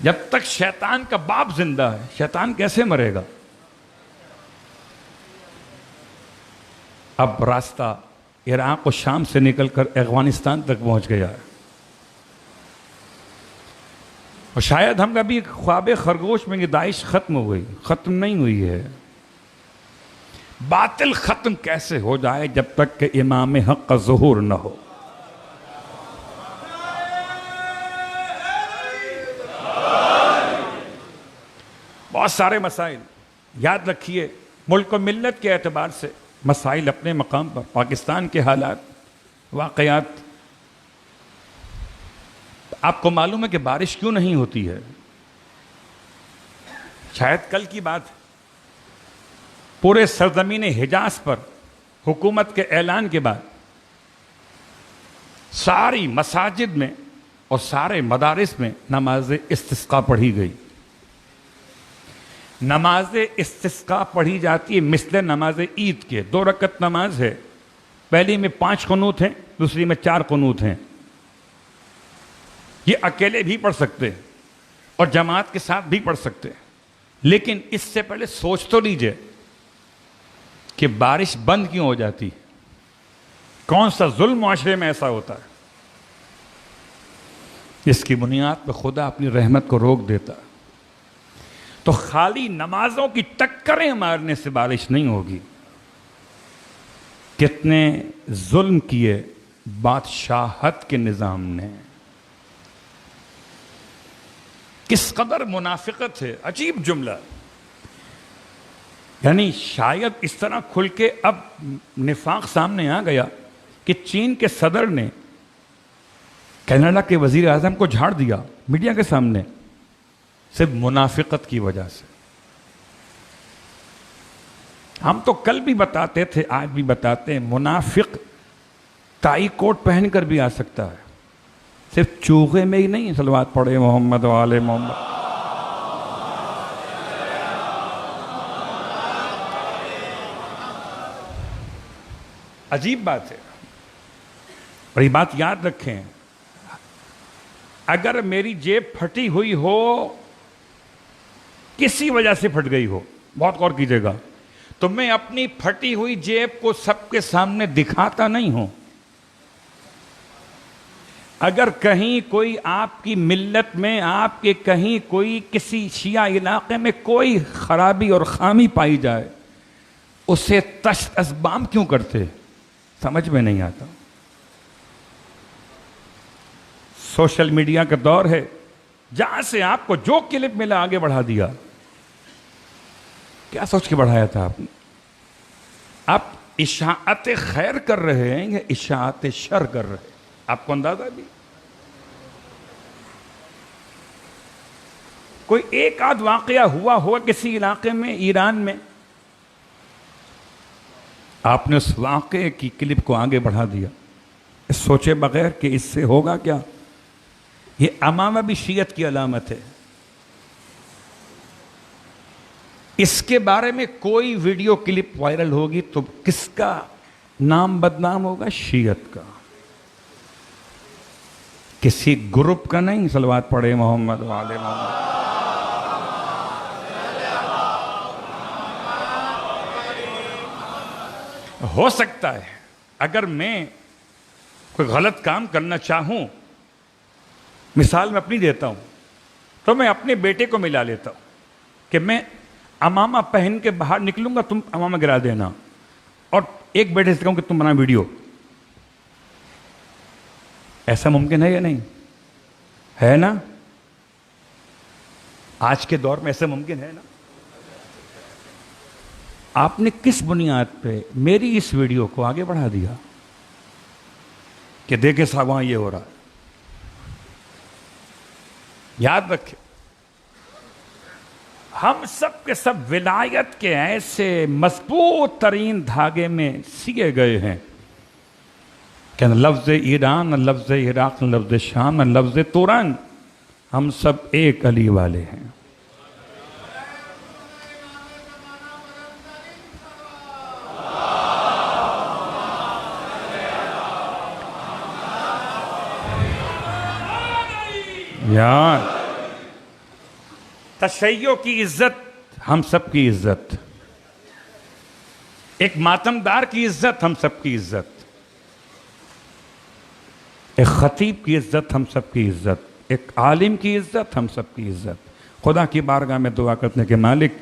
جب تک شیطان کا باپ زندہ ہے، شیطان کیسے مرے گا؟ اب راستہ عراق و شام سے نکل کر افغانستان تک پہنچ گیا ہے، اور شاید ہم کبھی خواب خرگوش میں کہ داعش ختم ہو گئی، ختم نہیں ہوئی ہے. باطل ختم کیسے ہو جائے جب تک کہ امام حق کا ظہور نہ ہو؟ بہت سارے مسائل یاد رکھیے، ملک و ملت کے اعتبار سے مسائل اپنے مقام پر، پاکستان کے حالات، واقعات. آپ کو معلوم ہے کہ بارش کیوں نہیں ہوتی ہے؟ شاید کل کی بات، پورے سرزمین حجاز پر حکومت کے اعلان کے بعد ساری مساجد میں اور سارے مدارس میں نماز استسقاء پڑھی گئی. نماز استسقاء پڑھی جاتی ہے مثل نماز عید کے. 2 رکعت نماز ہے، پہلی میں 5 قنوت ہیں، دوسری میں 4 قنوت ہیں. یہ اکیلے بھی پڑھ سکتے ہیں اور جماعت کے ساتھ بھی پڑھ سکتے ہیں، لیکن اس سے پہلے سوچ تو لیجئے کہ بارش بند کیوں ہو جاتی؟ کون سا ظلم معاشرے میں ایسا ہوتا ہے جس کی بنیاد پہ خدا اپنی رحمت کو روک دیتا؟ تو خالی نمازوں کی ٹکریں مارنے سے بارش نہیں ہوگی. کتنے ظلم کیے بادشاہت کے نظام نے، کس قدر منافقت ہے. عجیب جملہ، یعنی شاید اس طرح کھل کے اب نفاق سامنے آ گیا کہ چین کے صدر نے کینیڈا کے وزیر اعظم کو جھاڑ دیا میڈیا کے سامنے، صرف منافقت کی وجہ سے. ہم تو کل بھی بتاتے تھے، آج بھی بتاتے ہیں، منافق ٹائی کوٹ پہن کر بھی آ سکتا ہے، صرف چوغے میں ہی نہیں. صلوات پڑھے محمد و آل محمد. عجیب بات ہے. اور یہ بات یاد رکھیں، اگر میری جیب پھٹی ہوئی ہو، کسی وجہ سے پھٹ گئی ہو، بہت غور کیجئے گا، تو میں اپنی پھٹی ہوئی جیب کو سب کے سامنے دکھاتا نہیں ہوں. اگر کہیں کوئی آپ کی ملت میں، آپ کے کہیں کوئی کسی شیعہ علاقے میں کوئی خرابی اور خامی پائی جائے، اسے تشت اسبام کیوں کرتے؟ سمجھ میں نہیں آتا. سوشل میڈیا کا دور ہے، جہاں سے آپ کو جو کلپ ملا آگے بڑھا دیا. کیا سوچ کے بڑھایا تھا آپ نے؟ آپ اشاعت خیر کر رہے ہیں یا اشاعت شر کر رہے ہیں؟ آپ کو اندازہ بھی؟ کوئی ایک آدھ واقعہ ہوا کسی علاقے میں، ایران میں، آپ نے اس واقعے کی کلپ کو آگے بڑھا دیا سوچے بغیر کہ اس سے ہوگا کیا. یہ امامہ بھی شیعت کی علامت ہے. اس کے بارے میں کوئی ویڈیو کلپ وائرل ہوگی تو کس کا نام بدنام ہوگا؟ شیعت کا، کسی گروپ کا نہیں. صلوات پڑھے محمد و آل محمد. ہو سکتا ہے اگر میں کوئی غلط کام کرنا چاہوں، مثال میں اپنی دیتا ہوں، تو میں اپنے بیٹے کو ملا لیتا ہوں کہ میں امامہ پہن کے باہر نکلوں گا، تم امامہ گرا دینا، اور ایک بیٹے سے کہوں کہ تم بنا ویڈیو. ایسا ممکن ہے یا نہیں؟ ہے نا؟ آج کے دور میں ایسا ممکن ہے نا؟ آپ نے کس بنیاد پہ میری اس ویڈیو کو آگے بڑھا دیا کہ دیکھیں صاحب وہاں یہ ہو رہا ہے؟ یاد رکھیں، ہم سب کے سب ولایت کے ایسے مضبوط ترین دھاگے میں سیے گئے ہیں کہ نہ لفظ ایران، نہ لفظ عراق، نہ لفظ شام، نہ لفظ توران، ہم سب ایک علی والے ہیں. یار تشیع کی عزت ہم سب کی عزت، ایک ماتمدار کی عزت ہم سب کی عزت، ایک خطیب کی عزت ہم سب کی عزت، ایک عالم کی عزت ہم سب کی عزت. خدا کی بارگاہ میں دعا کرنے کے مالک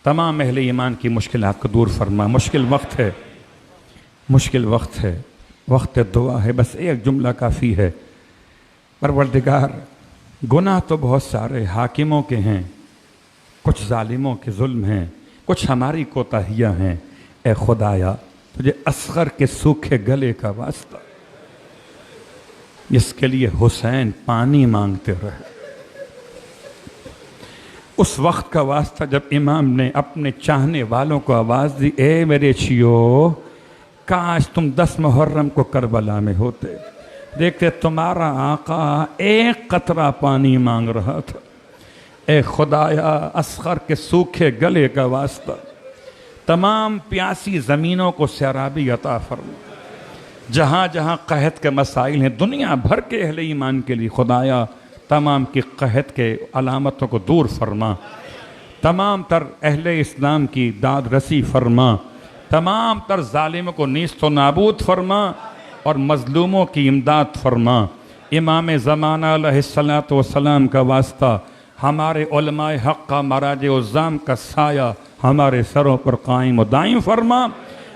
تمام اہل ایمان کی مشکلات کو دور فرما. مشکل وقت ہے، مشکل وقت ہے، وقت دعا ہے. بس ایک جملہ کافی ہے. پروردگار، گناہ تو بہت سارے حاکموں کے ہیں، کچھ ظالموں کے ظلم ہیں، کچھ ہماری کوتاہیاں ہیں، اے خدایا تجھے اصغر کے سوکھے گلے کا واسطہ، جس کے لیے حسین پانی مانگتے رہے، اس وقت کا واسطہ جب امام نے اپنے چاہنے والوں کو آواز دی، اے میرے چھیو کاش تم 10 محرم کو کربلا میں ہوتے، دیکھتے تمہارا آقا ایک قطرہ پانی مانگ رہا تھا، اے خدایا اصغر کے سوکھے گلے کا واسطہ تمام پیاسی زمینوں کو سیرابی عطا فرما، جہاں جہاں قحط کے مسائل ہیں دنیا بھر کے اہل ایمان کے لیے خدایا تمام کی قحط کے علامتوں کو دور فرما، تمام تر اہل اسلام کی داد رسی فرما، تمام تر ظالموں کو نیست و نابود فرما اور مظلوموں کی امداد فرما، امام زمانہ علیہ السلام کا واسطہ ہمارے علماء حق کا مراجع الزام کا سایہ ہمارے سروں پر قائم و دائم فرما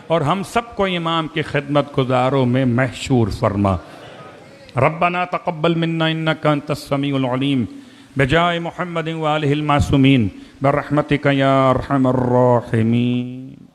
اور ہم سب کو امام کی خدمت گزاروں میں محشور فرما۔ ربنا تقبل منا انك انت السميع العليم بجاہ محمد وآلہ المعصومین برحمتک یا ارحم الراحمین۔